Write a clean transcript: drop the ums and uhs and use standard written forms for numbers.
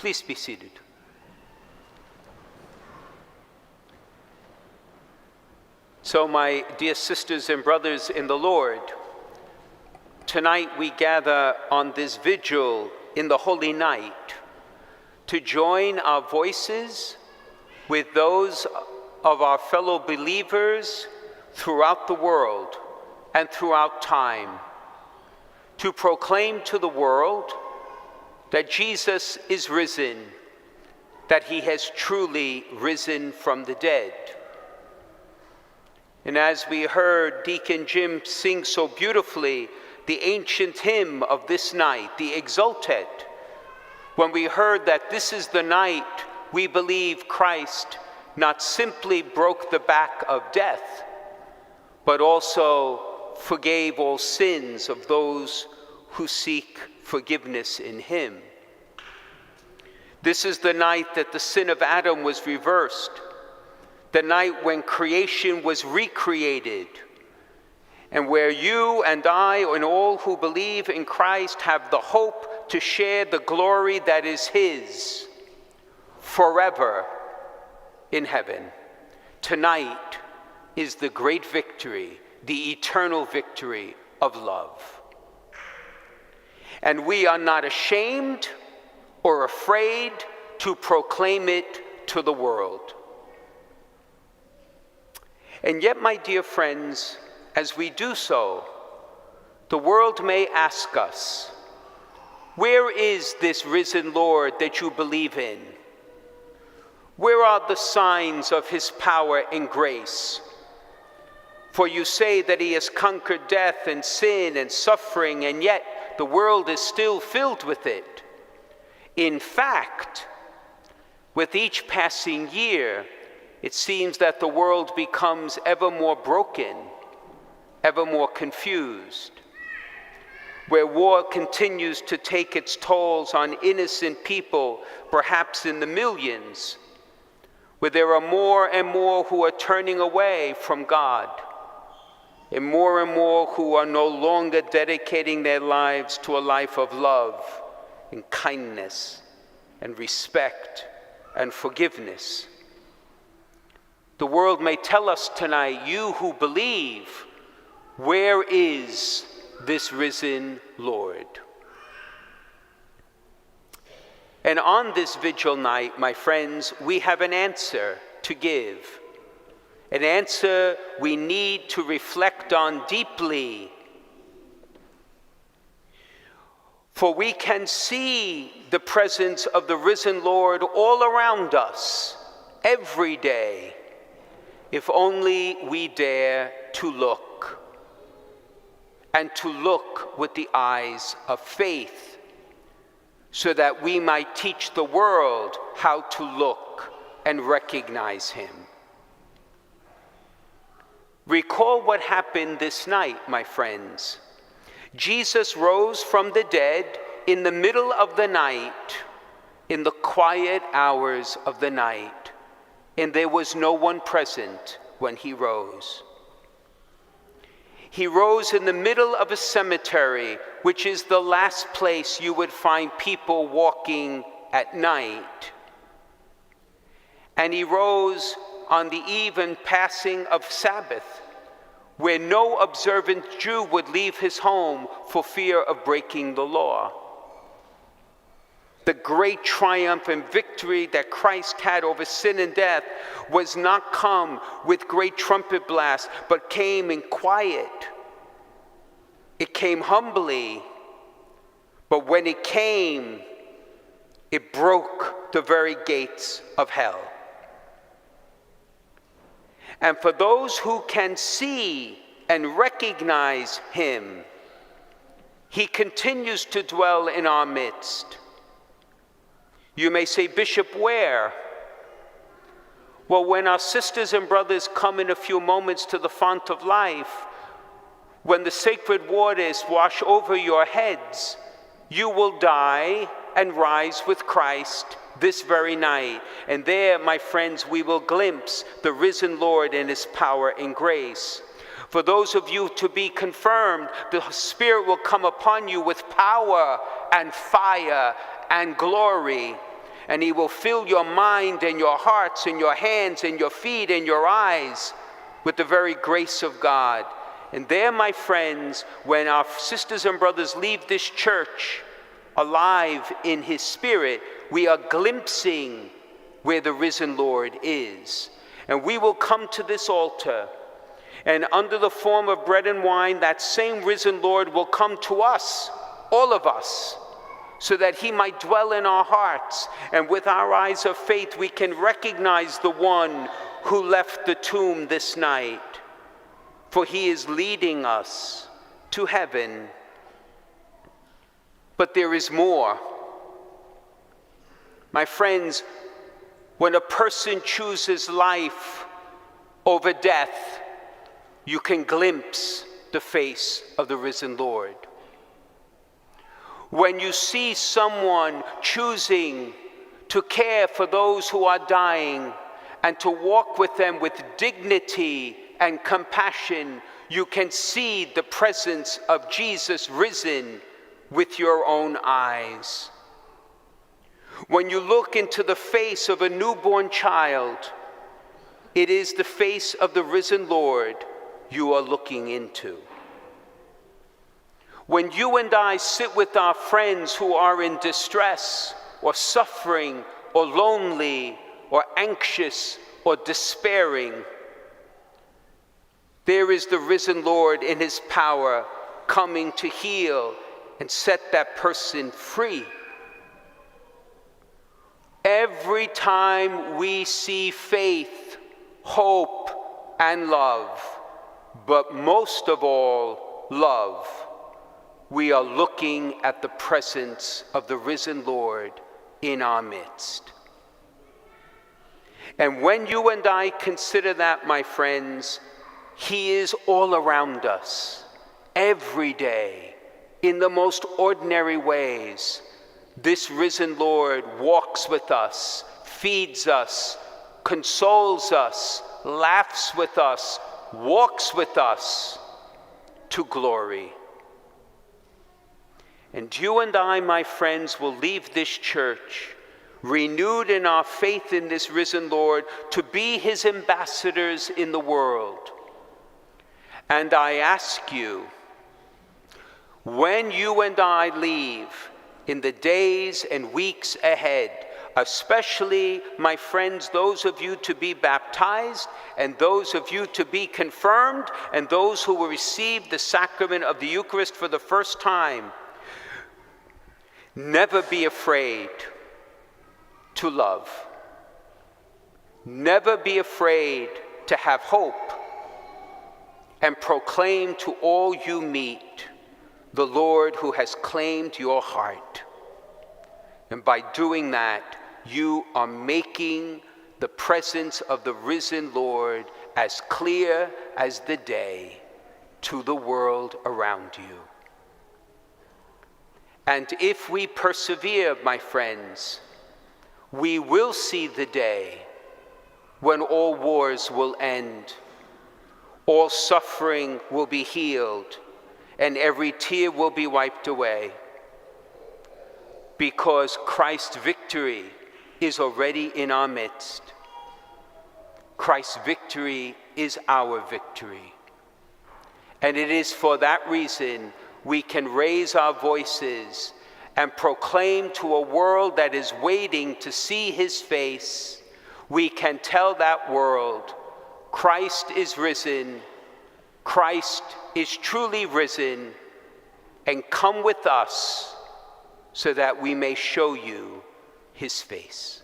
Please be seated. So, my dear sisters and brothers in the Lord, tonight we gather on this vigil in the Holy Night to join our voices with those of our fellow believers throughout the world and throughout time, to proclaim to the world that Jesus is risen, that he has truly risen from the dead. And as we heard Deacon Jim sing so beautifully, the ancient hymn of this night, the Exultet, when we heard that this is the night we believe Christ not simply broke the back of death, but also forgave all sins of those who seek forgiveness in him. This is the night that the sin of Adam was reversed, the night when creation was recreated, and where you and I and all who believe in Christ have the hope to share the glory that is his forever in heaven. Tonight is the great victory, the eternal victory of love. And we are not ashamed or afraid to proclaim it to the world. And yet, my dear friends, as we do so, the world may ask us, where is this risen Lord that you believe in? Where are the signs of his power and grace? For you say that he has conquered death and sin and suffering, and yet the world is still filled with it. In fact, with each passing year, it seems that the world becomes ever more broken, ever more confused, where war continues to take its tolls on innocent people, perhaps in the millions, where there are more and more who are turning away from God, and more who are no longer dedicating their lives to a life of love and kindness and respect and forgiveness. The world may tell us tonight, you who believe, where is this risen Lord? And on this vigil night, my friends, we have an answer to give. An answer we need to reflect on deeply. For we can see the presence of the risen Lord all around us, every day, if only we dare to look, and to look with the eyes of faith, so that we might teach the world how to look and recognize him. Recall what happened this night, my friends. Jesus rose from the dead in the middle of the night, in the quiet hours of the night, and there was no one present when he rose. He rose in the middle of a cemetery, which is the last place you would find people walking at night. And he rose on the eve and passing of Sabbath, where no observant Jew would leave his home for fear of breaking the law. The great triumph and victory that Christ had over sin and death was not come with great trumpet blasts, but came in quiet. It came humbly, but when it came, it broke the very gates of hell. And for those who can see and recognize him, he continues to dwell in our midst. You may say, Bishop, where? Well, when our sisters and brothers come in a few moments to the font of life, when the sacred waters wash over your heads, you will die and rise with Christ this very night. And there, my friends, we will glimpse the risen Lord in his power and grace. For those of you to be confirmed, the Spirit will come upon you with power and fire and glory. and he will fill your mind and your hearts and your hands and your feet and your eyes with the very grace of God. And there, my friends, when our sisters and brothers leave this church alive in his spirit, we are glimpsing where the risen Lord is. And we will come to this altar, and under the form of bread and wine, that same risen Lord will come to us, all of us, so that he might dwell in our hearts. And with our eyes of faith, we can recognize the one who left the tomb this night, for he is leading us to heaven. But there is more. My friends, when a person chooses life over death, you can glimpse the face of the risen Lord. When you see someone choosing to care for those who are dying and to walk with them with dignity and compassion, you can see the presence of Jesus risen with your own eyes. When you look into the face of a newborn child, it is the face of the risen Lord you are looking into. When you and I sit with our friends who are in distress or suffering or lonely or anxious or despairing, there is the risen Lord in his power coming to heal and set that person free. Every time we see faith, hope, and love, but most of all, love, we are looking at the presence of the risen Lord in our midst. And when you and I consider that, my friends, he is all around us, every day, in the most ordinary ways. This risen Lord walks with us, feeds us, consoles us, laughs with us, walks with us to glory. And you and I, my friends, will leave this church renewed in our faith in this risen Lord to be his ambassadors in the world. And I ask you, when you and I leave in the days and weeks ahead, especially, my friends, those of you to be baptized, and those of you to be confirmed, and those who will receive the sacrament of the Eucharist for the first time, never be afraid to love. Never be afraid to have hope, and proclaim to all you meet the Lord who has claimed your heart. And by doing that, you are making the presence of the risen Lord as clear as the day to the world around you. And if we persevere, my friends, we will see the day when all wars will end, all suffering will be healed, and every tear will be wiped away, because Christ's victory is already in our midst. Christ's victory is our victory. And it is for that reason we can raise our voices and proclaim to a world that is waiting to see his face. We can tell that world, Christ is risen, Christ is truly risen, and come with us so that we may show you his face.